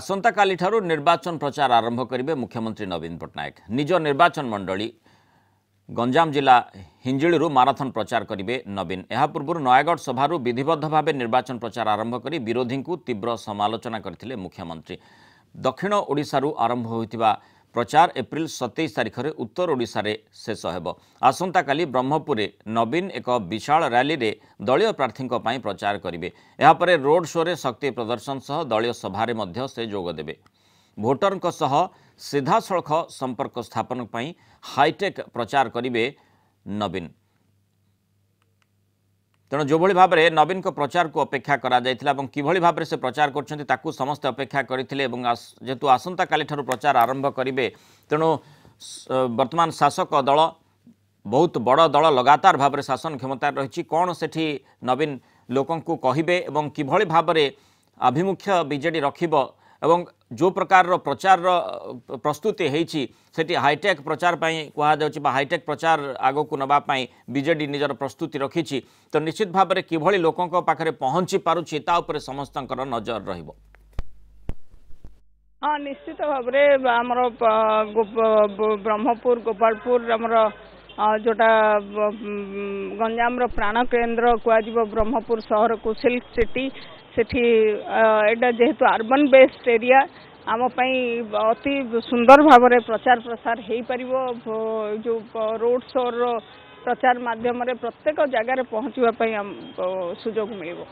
आसंता काली ठारू निर्वाचन प्रचार आरंभ करेंगे मुख्यमंत्री नवीन पट्टनायक निज निर्वाचन मंडली गंजाम जिला हिंजिलू माराथन प्रचार करेंगे नवीन। यह पूर्व नयागढ़ सभारू विधिबद्ध भाव निर्वाचन प्रचार आरंभ कर विरोधी को तीव्र समालोचना करथिले मुख्यमंत्री। दक्षिण ओडिशारू आरंभ होइतिबा प्रचार एप्रिल 27 तारिख में उत्तर ओडिशा रे शेष हेबो। आसंता काली ब्रह्मपुर नवीन एक विशाल रैली रे दलीय प्रार्थी प्रचार करेंगे। यापर रोड शो रे शक्ति प्रदर्शन सह दलीय सभारे मध्य से जोग देबे। भोटर सह सीधासलख संपर्क स्थापन पर हाईटेक प्रचार करेंगे नवीन। तेणु जो भाव में नवीन को प्रचार को अपेक्षा करा किभली भाव से प्रचार कर समस्त अपेक्षा करते जेहेतु आसंता काली ठारू प्रचार आरंभ करेंगे तेणु वर्तमान शासक दल बहुत बड़ दल लगातार भाव में शासन क्षमता रही कौन से नवीन लोकों को कहे और किभली भाव में आभिमुख्य बीजेडी रखिब एवं जो प्रकार प्रचार प्रस्तुति होती हाईटेक प्रचार कहुच्छा हाईटेक प्रचार आग को नापी बीजेडी निजर प्रस्तुति रखी तो निश्चित भाव में किभली लोकों पाखे पहुंची पारुछि ता उपरे समस्त नजर रहिबो। हाँ निश्चित भाव में आमर ब्रह्मपुर गोपालपुर आमर जोटा गंजाम प्राण केन्द्र कह ब्रह्मपुर सहर को सिल्क सिटी सेठी एटा जेहेतु अर्बन बेस्ड एरिया आम अति सुंदर भाव में प्रचार प्रसार हो पार जो रोड शो प्रचार माध्यम प्रत्येक जगार पहुँचापी सुजोग मिल।